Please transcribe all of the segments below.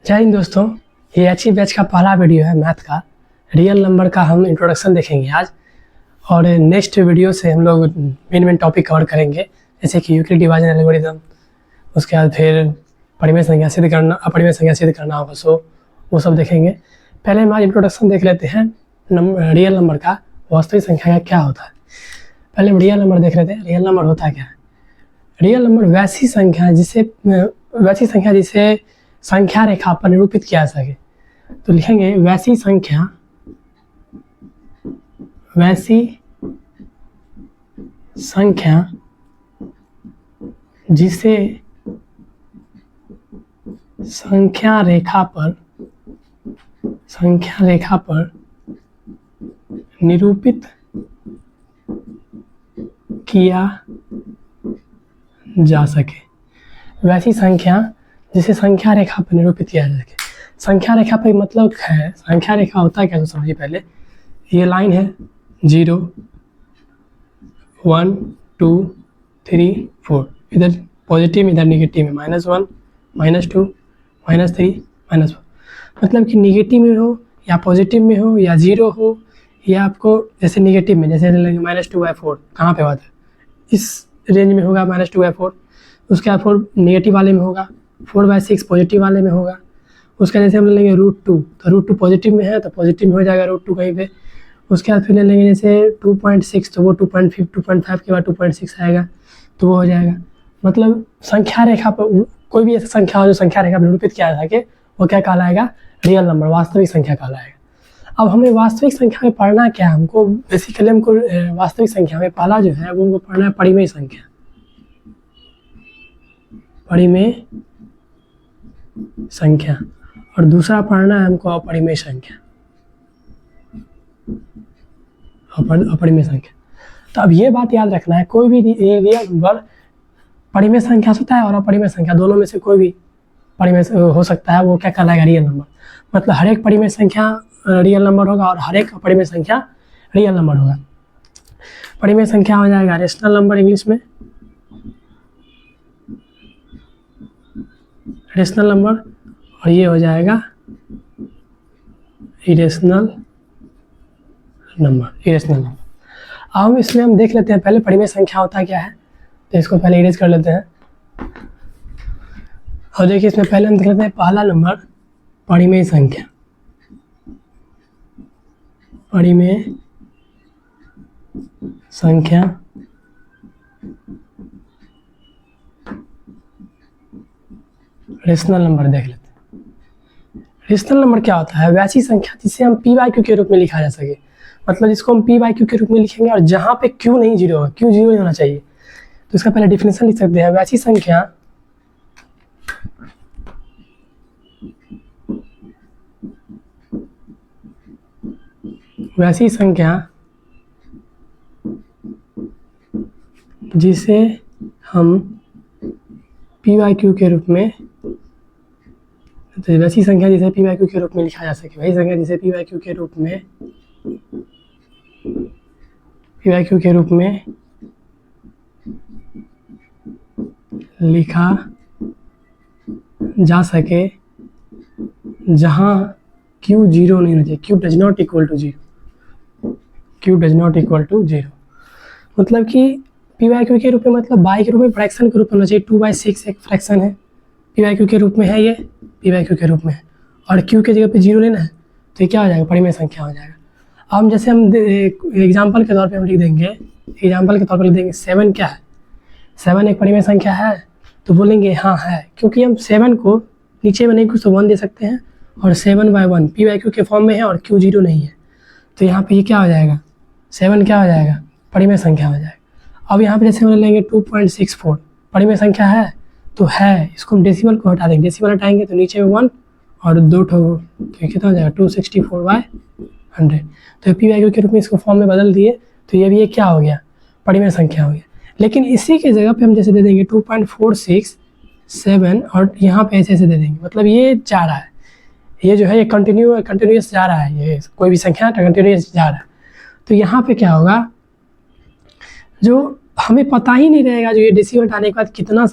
जय हिंद दोस्तों, ये अच्छी बैच का पहला वीडियो है मैथ का। रियल नंबर का हम इंट्रोडक्शन देखेंगे आज, और नेक्स्ट वीडियो से हम लोग मेन टॉपिक कवर करेंगे, जैसे कि यूक्लिड डिवीजन एल्गोरिथम, उसके बाद फिर परिमेय संख्या सिद्ध करना, अपरिमेय संख्या सिद्ध करना होगा, सो वो सब देखेंगे। पहले हम आज इंट्रोडक्शन देख लेते हैं रियल नंबर का, वास्तविक संख्या का क्या होता है। पहले हम रियल नंबर देख लेते हैं। रियल नंबर होता क्या है? रियल नंबर वैसी संख्या जिसे संख्या रेखा पर निरूपित किया जा सके। तो लिखेंगे वैसी संख्या जिसे संख्या रेखा पर निरूपित किया जा सके। वैसी संख्या जिसे संख्या रेखा पर निरूपित किया जा सके। संख्या रेखा पर मतलब है, संख्या रेखा होता है क्या तो समझिए। पहले ये लाइन है 0 1 2 3 4, इधर पॉजिटिव इधर निगेटिव में -1 -2 -3 -4। मतलब कि निगेटिव में हो या पॉजिटिव में हो या 0 हो, या आपको जैसे निगेटिव में जैसे -2/4 कहाँ पे बात है, इस रेंज में होगा -2/4। उसके बाद 4 नेगेटिव वाले में होगा, 4/6 पॉजिटिव वाले में होगा। उसका जैसे हम ले लेंगे √2, तो √2 पॉजिटिव में है तो पॉजिटिव में हो जाएगा √2 कहीं पे। उसके बाद फिर ले लेंगे जैसे 2.6, तो वो 2.5 के बाद 2.6 आएगा, तो वो हो जाएगा। मतलब संख्या रेखा पर कोई भी ऐसा संख्या हो जो संख्या रेखा पर निरूपित किया जा सके, वो क्या कहलाएगा? रियल नंबर, वास्तविक संख्या कहलाएगा। अब हमें वास्तविक संख्या में पढ़ना क्या है? हमको बेसिकली वास्तविक संख्या में पहला जो है वो हमको पढ़ना है परिमेय संख्या। परिमेय संख्या, और दूसरा पढ़ना है हमको अपरिमेय संख्या। अपरिमेय संख्या। तो अब ये बात याद रखना है, कोई भी रियल नंबर परिमेय संख्या होता है और अपरिमेय संख्या, दोनों में से कोई भी परिमेय हो सकता है, वो क्या कहलाएगा? Real number. मतलब हर एक परिमेय संख्या रियल नंबर होगा और हर एक अपरिमेय संख्या रियल नंबर होगा। परिमेय संख्या हो जाएगा रेशनल नंबर, इंग्लिश में रेशनल नंबर, और ये हो जाएगा इरेशनल नंबर। अब इसमें हम देख लेते हैं पहले परिमेय संख्या होता क्या है, तो इसको पहले इरेज कर लेते हैं। और देखिए इसमें पहले हम देख लेते हैं पहला नंबर परिमेय संख्या। परिमेय संख्या रेशनल नंबर देख लेते हैं। रेशनल नंबर क्या होता है? वैसी संख्या जिसे हम p/q के रूप में लिखा जा सके। मतलब इसको हम p/q के रूप में लिखेंगे, और जहाँ पे q नहीं 0 होगा, q 0 होना चाहिए। तो इसका पहले डिफिनेशन लिख सकते हैं। वैसी संख्या जिसे हम p/q के रूप में, तो वैसी संख्या जिसे p/q के रूप में लिखा जा सके। वही संख्या जिसे p/q के रूप में लिखा जा सके, जहाँ q 0 नहीं होना चाहिए। q does not equal to 0। मतलब कि p/q के रूप में, मतलब बाई के रूप में, फ्रैक्शन के रूप में होना चाहिए। 2/6 एक फ्रैक्शन है, p/q के रूप में है, ये p/q के रूप में है, और q के जगह पे 0 लेना है, तो ये क्या हो जाएगा? परिमेय संख्या हो जाएगा। अब जैसे हम एग्जाम्पल के तौर पे हम लिख देंगे, 7 क्या है? 7 एक परिमेय संख्या है, तो बोलेंगे हाँ है, क्योंकि हम 7 को नीचे में नहीं कुछ तो 1 दे सकते हैं, और 7/1 p/q के फॉर्म में है और q 0 नहीं है, तो यहाँ पे ये क्या हो जाएगा? 7 क्या हो जाएगा? परिमेय संख्या हो जाएगा। अब यहाँ पे जैसे हम लेंगे 2.64 परिमेय संख्या है, तो है, इसको हम डेसिमल को हटा देंगे। डेसिमल हटाएंगे तो नीचे में 1 और 2 तो कितना हो जाएगा? 264/100। तो p/q के रूप में इसको फॉर्म में बदल दिए, तो ये भी एक क्या हो गया? परिमेय संख्या हो गया। लेकिन इसी के जगह पे हम जैसे दे देंगे 2.467, और यहाँ पे ऐसे दे देंगे। मतलब ये जा रहा है, ये जो है ये कंटिन्यूस जा रहा है, ये कोई भी संख्या कंटिन्यूस जा रहा है। तो यहाँ पे क्या होगा? जो हमें पता ही नहीं रहेगा जो ये डेसिमल आने के बाद कितना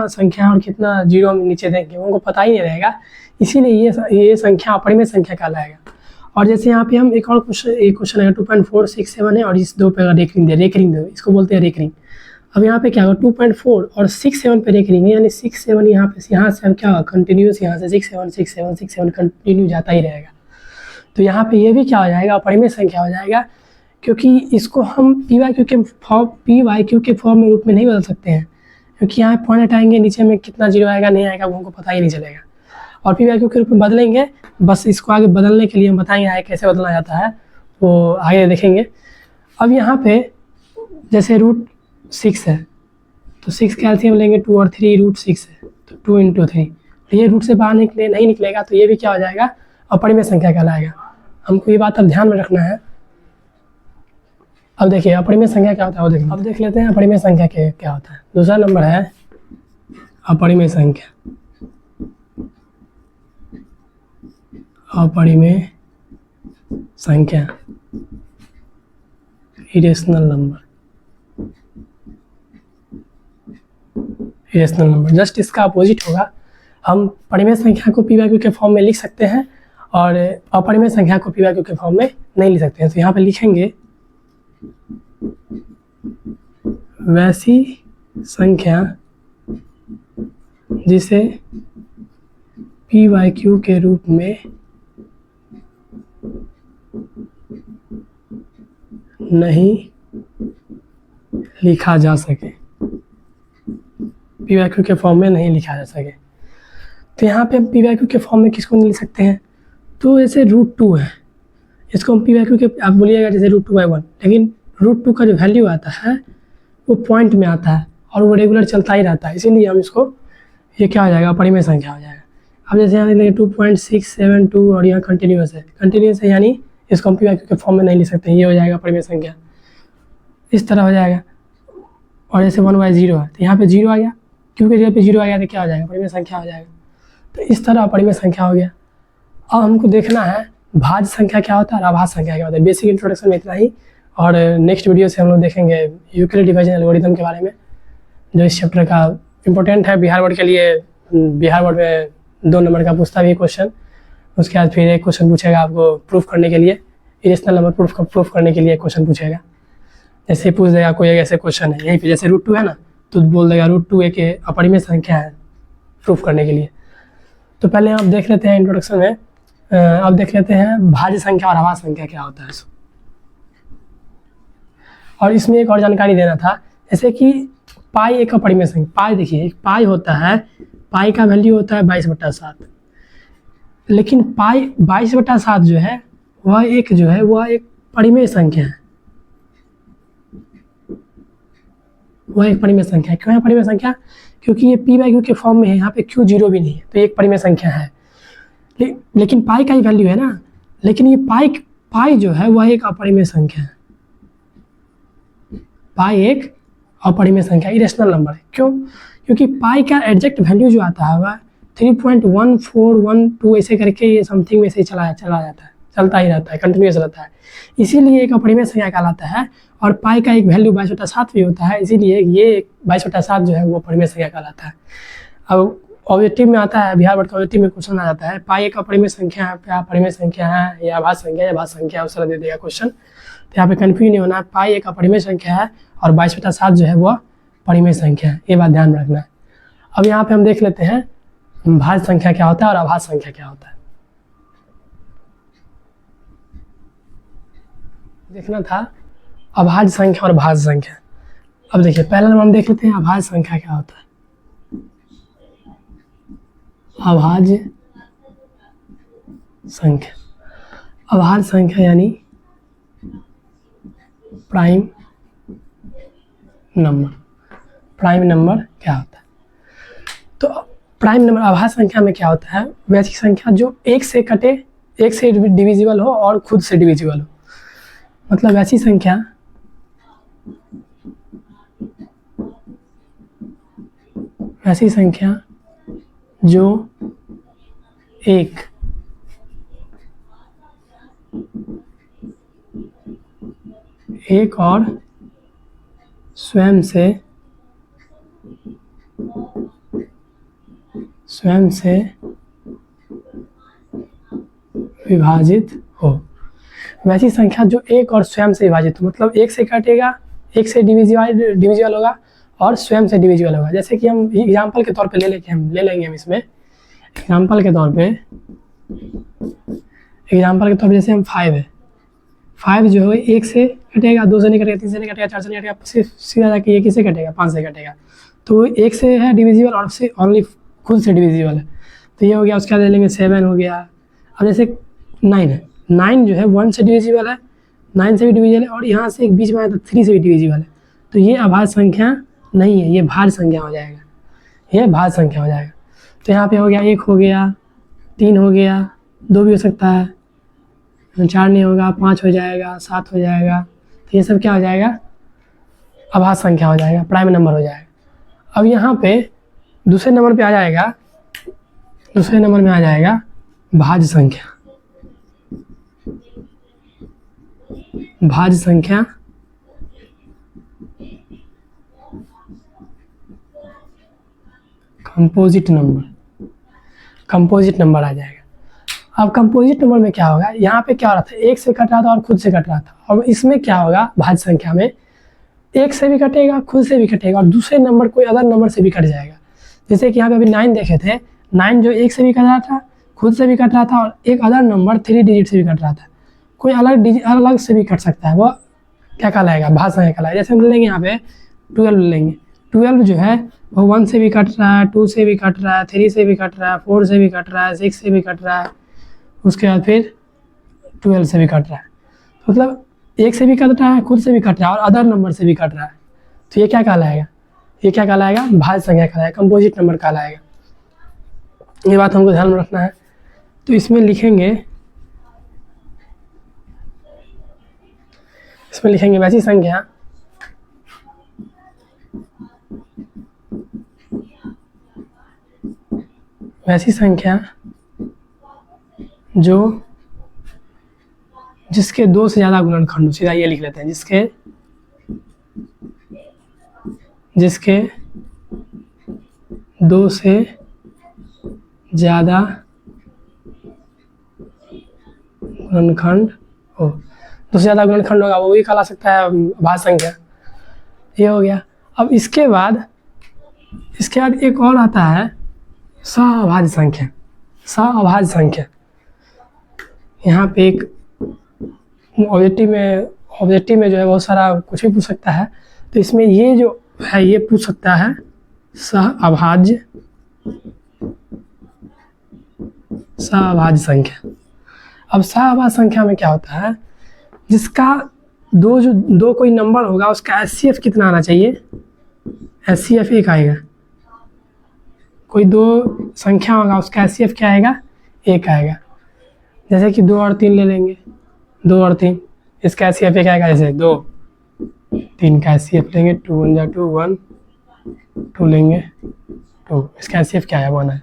संख्या और कितना जीरो हम नीचे देंगे, उनको पता ही नहीं रहेगा। इसीलिए ये संख्या अपरिमेय संख्या कहलाएगा। और जैसे यहाँ पे हम एक क्वेश्चन है 2.467 है और इस 2 पे रेकरिंग दे, इसको बोलते हैं रेकरिंग। अब यहाँ पे क्या होगा 2.4 और 6-7 पे रेकरिंग है, यानी 6-7 यहाँ से हम क्या होगा कंटिन्यूस, यहाँ से 6-7 कंटिन्यू जाता ही रहेगा। तो यहाँ पे ये भी क्या हो जाएगा अपरिमेय संख्या हो जाएगा, क्योंकि इसको हम PYQ के फॉर्म में रूप में नहीं बदल सकते हैं, क्योंकि यहाँ पॉइंट हटाएंगे नीचे में कितना जीरो आएगा नहीं आएगा वो हमको पता ही नहीं चलेगा। और PYQ के रूप में बदलेंगे, बस इसको आगे बदलने के लिए हम बताएंगे आगे कैसे बदलना जाता है, वो आगे देखेंगे। अब यहाँ पे जैसे √6 है तो 6 का एलसीएम लेंगे 2 और 3, √6 है तो 2 × 3, ये रूट से बाहर नहीं निकलेगा तो ये भी क्या हो जाएगा अपरिमेय संख्या कहलाएगा। हमको ये बात अब ध्यान में रखना है। अब देखिए अपरिमेय संख्या क्या होता है वो देखिए, अब देख लेते हैं अपरिमेय संख्या क्या होता है। दूसरा नंबर है अपरिमेय संख्या। अपरिमेय संख्या इरेशनल नंबर, जस्ट इसका अपोजिट होगा। हम परिमेय संख्या को PYQ के फॉर्म में लिख सकते हैं और अपरिमेय संख्या को PYQ के फॉर्म में नहीं लिख सकते हैं। तो यहाँ पे लिखेंगे वैसी संख्या जिसे PYQ के रूप में नहीं लिखा जा सके, PYQ के फॉर्म में नहीं लिखा जा सके। तो यहाँ पे हम PYQ के फॉर्म में किसको नहीं लिख सकते हैं, तो जैसे √2 है, इसको हम PYQ के आप बोलिएगा जैसे √2/1, लेकिन √2 का जो वैल्यू आता है वो पॉइंट में आता है और वो रेगुलर चलता ही रहता है, इसीलिए हम इसको ये क्या हो जाएगा अपरिमेय संख्या हो जाएगा। अब जैसे यहाँ लेंगे 2.672 और यहाँ कंटिन्यूस है, यानी इसको हम PYQ के फॉर्म में नहीं लिख सकते, ये हो जाएगा अपरिमेय संख्या, इस तरह हो जाएगा। और जैसे 1/0 है तो यहाँ पे 0 आ गया, क्योंकि जगह पे 0 आ गया तो क्या हो जाएगा अपरिमेय संख्या हो जाएगा। तो इस तरह अपरिमेय संख्या हो गया। अब हमको देखना है भाज्य संख्या क्या होता है और अभाज्य संख्या क्या होता है। बेसिक इंट्रोडक्शन में इतना ही, और नेक्स्ट वीडियो से हम लोग देखेंगे यूक्लिड डिवीजन एल्गोरिथम के बारे में, जो इस चैप्टर का इम्पोर्टेंट है बिहार बोर्ड के लिए। बिहार बोर्ड में 2 नंबर का पूछता भी क्वेश्चन, उसके बाद फिर एक क्वेश्चन पूछेगा आपको प्रूफ करने के लिए, इरेशनल नंबर प्रूफ करने के लिए क्वेश्चन पूछेगा। जैसे पूछ देगा कोई ऐसे क्वेश्चन है यहीं पे, जैसे √2 है ना, तो बोल देगा √2 एक अपरिमेय संख्या है प्रूफ करने के लिए। तो पहले आप देख लेते हैं इंट्रोडक्शन में, अब देख लेते हैं भाज्य संख्या और अभाज्य संख्या क्या होता है। और इसमें एक और जानकारी देना था, जैसे कि पाई एक अपरिमेय संख्या। पाई देखिए, एक पाई होता है, पाई का वैल्यू होता है 22/7, लेकिन पाई 22/7 जो है वह एक परिमेय संख्या है, वह एक परिमेय संख्या है। क्यों है परिमेय संख्या? क्योंकि ये PYQ के फॉर्म में है, यहाँ पे Q 0 भी नहीं है, तो एक परिमेय संख्या है। लेकिन पाई का ही वैल्यू है ना, लेकिन ये पाई जो है वह एक अपरिमेय संख्या है। पाई एक अपरिमेय संख्या इरेशनल नंबर है। क्यों? क्योंकि पाई का एग्जैक्ट वैल्यू जो आता है वह 3.1412 ऐसे करके ये समथिंग में से चला जाता है, चलता ही रहता है, कंटिन्यूस रहता है, इसीलिए एक अपरिमेय संख्या कहलाता है। और पाई का एक वैल्यू 22/7 भी होता है, इसीलिए ये 22/7 जो है वो अपरिमेय संख्या कहलाता है। अब ऑब्जेक्टिव में आता है, बिहार बोर्ड का ऑब्जेक्टिव में क्वेश्चन आ जाता है पाई एक अपरिमेय संख्या है, क्या अपरिमेय संख्या है या भाज्य संख्या उस तरह दे देगा क्वेश्चन। तो यहाँ पे कन्फ्यूज नहीं होना, पाई एक अपरिमेय संख्या है और 22/7 जो है वह परिमेय संख्या है, ये बात ध्यान में रखना है। अब यहाँ पे हम देख लेते हैं भाज्य संख्या क्या होता है और अभाज्य संख्या क्या होता है। देखना था अभाज्य संख्या और भाज्य संख्या। अब देखिए पहला नंबर हम देख लेते हैं अभाज्य संख्या क्या होता है। अभाज्य संख्या, अभाज्य संख्या यानी प्राइम नंबर। प्राइम नंबर क्या होता है? तो प्राइम नंबर अभाज्य संख्या में क्या होता है, वैसी संख्या जो एक से कटे, एक से डिविजिबल हो और खुद से डिविजिबल हो। मतलब ऐसी संख्या जो एक और स्वयं से विभाजित हो। वैसी संख्या जो एक और स्वयं से विभाजित हो, मतलब एक से कटेगा, एक से डिविजिबल होगा और स्वयं से डिविजिबल होगा। जैसे कि हम एग्जाम्पल के तौर पे ले लेंगे हम इसमें एग्जाम्पल के तौर पे जैसे हम 5 है, 5 जो है एक से कटेगा, 2 से नहीं कटेगा, 3 से नहीं कटेगा, 4 से नहीं कटेगा, सिर्फ सीधा जाके ये किससे कटेगा, 5 से कटेगा। तो एक से है डिविजिबल और से ओनली खुद से डिविजिबल है। तो ये हो गया। उसके बाद ले लेंगे 7 हो गया। अब जैसे 9 है, 9 जो है 1 से डिविजिबल है, 9 से भी डिविजिबल है और यहाँ से एक बीच में आया तो 3 से भी डिविजिबल है। तो ये अभाज्य संख्या नहीं है, ये भाज्य संख्या हो जाएगा, ये भाज्य संख्या हो जाएगा। तो यहाँ पे हो गया 1 हो गया, 3 हो गया, 2 भी हो सकता है, 4 नहीं होगा, 5 हो जाएगा, 7 हो जाएगा। तो ये सब क्या हो जाएगा, अभाज्य संख्या हो जाएगा, प्राइम नंबर हो जाएगा। अब यहाँ पे दूसरे नंबर पे आ जाएगा, दूसरे नंबर में आ जाएगा भाज्य संख्या। भाज्य संख्या कंपोजिट नंबर आ जाएगा। अब कंपोजिट नंबर में क्या होगा, यहाँ पे क्या हो रहा था, एक से कट रहा था और खुद से कट रहा था। और इसमें क्या होगा, भाज्य संख्या में एक से भी कटेगा, खुद से भी कटेगा और दूसरे नंबर कोई अदर नंबर से भी कट जाएगा। जैसे कि यहाँ पे अभी 9 देखे थे, 9 जो एक से भी कट रहा था, खुद से भी कट रहा था और एक अदर नंबर 3 डिजिट से भी कट रहा था। कोई अलग से भी कट सकता है, वो क्या कहलाएगा, भाज्य संख्या कहलाएगा। जैसे हम लेंगे यहाँ पे 12 लेंगे, 12 जो है वो 1 से भी कट रहा है, 2 से भी कट रहा है, 3 से भी कट रहा है, 4 से भी कट रहा है, 6 से भी कट रहा है, उसके बाद फिर 12 से भी कट रहा है। मतलब एक से भी कट रहा है, खुद से भी कट रहा है और अदर नंबर से भी कट रहा है। तो ये क्या कहलाएगा, ये क्या कहलाएगा, भाज्य संख्या कहलाएगा, कंपोजिट नंबर कहलाएगा। ये बात हमको ध्यान में रखना है। तो इसमें लिखेंगे वैसी संख्या जो जिसके 2 से ज़्यादा गुणनखंड हो, सीधा ये लिख लेते हैं, जिसके 2 से ज़्यादा गुणनखंड हो। 2 से ज़्यादा गुणनखंड होगा वो भी कहला सकता है भाज्य संख्या। ये हो गया। अब इसके बाद एक और आता है सहअभाज्य संख्या। यहाँ पे एक ऑब्जेक्टिव में जो है बहुत सारा कुछ भी पूछ सकता है। तो इसमें ये जो है ये पूछ सकता है सहअभाज्य संख्या। अब सहअभाज्य संख्या में क्या होता है, जिसका दो कोई नंबर होगा उसका HCF कितना आना चाहिए, HCF 1 आएगा। कोई 2 संख्या होगा उसका HCF क्या आएगा, 1 आएगा। जैसे कि 2 और 3 ले लेंगे, 2 और 3 इसका HCF 1 आएगा। जैसे 2 3 का HCF लेंगे, 2 1 जा 2 1 2 लेंगे 2, इसका HCF क्या है, 1 है।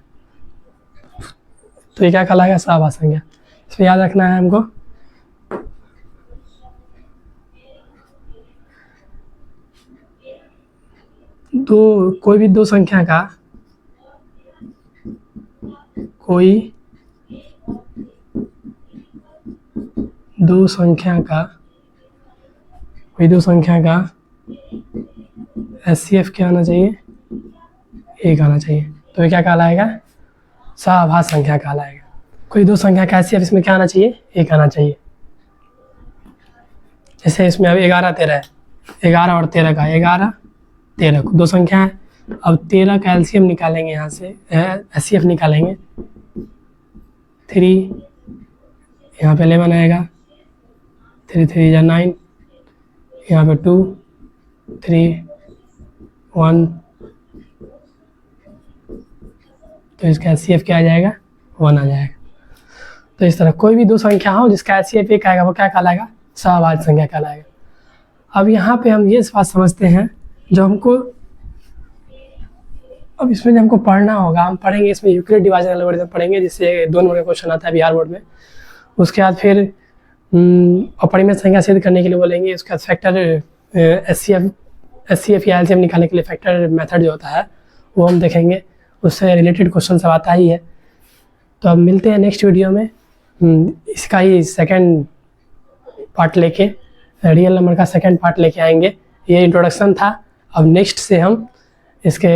तो ये क्या कहलाएगा, सहअभाज्य संख्या। इसमें याद रखना है हमको। कोई भी दो संख्या का HCF क्या आना चाहिए, 1 आना चाहिए। तो ये क्या कहलाएगा, सहअभाज्य संख्या कहलाएगा। कोई 2 संख्या का HCF इसमें क्या आना चाहिए, 1 आना चाहिए। जैसे इसमें अब 11 13 है, 11 और 13 का 11 13 2 संख्या है। अब 13 का LCM निकालेंगे, यहाँ से HCF निकालेंगे। 3 यहाँ पे 11 आएगा, 3 3 या 9, यहाँ पे 2 3 1, तो इसका HCF क्या आ जाएगा, 1 आ जाएगा। तो इस तरह कोई भी 2 संख्या हो जिसका HCF 1 आएगा वो क्या कहलाएगा, सहअभाज्य संख्या कहलाएगा। अब यहाँ पे हम ये बात समझते हैं जो हमको अब इसमें जो हमको पढ़ना होगा, हम पढ़ेंगे इसमें यूक्लिड डिवीजन एल्गोरिथम पढ़ेंगे, जिससे 2 नंबर का क्वेश्चन आता है बिहार बोर्ड में। उसके बाद फिर अपरिमेय संख्या सिद्ध करने के लिए बोलेंगे, उसके बाद फैक्टर HCF SCF या LCM निकालने के लिए फैक्टर मेथड जो होता है वो हम देखेंगे, उससे रिलेटेड क्वेश्चन सब आता ही है। तो अब मिलते हैं नेक्स्ट वीडियो में, इसका ही सेकंड पार्ट लेके, रियल नंबर का सेकंड पार्ट लेके आएंगे। ये इंट्रोडक्शन था, अब नेक्स्ट से हम इसके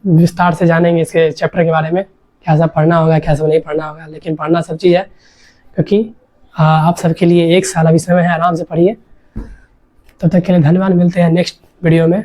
विस्तार से जानेंगे इसके चैप्टर के बारे में, क्या सब पढ़ना होगा क्या सब नहीं पढ़ना होगा। लेकिन पढ़ना सब चीज़ है, क्योंकि आप सबके लिए 1 साल अभी समय है, आराम से पढ़िए। तब तक के लिए धन्यवाद, मिलते हैं नेक्स्ट वीडियो में।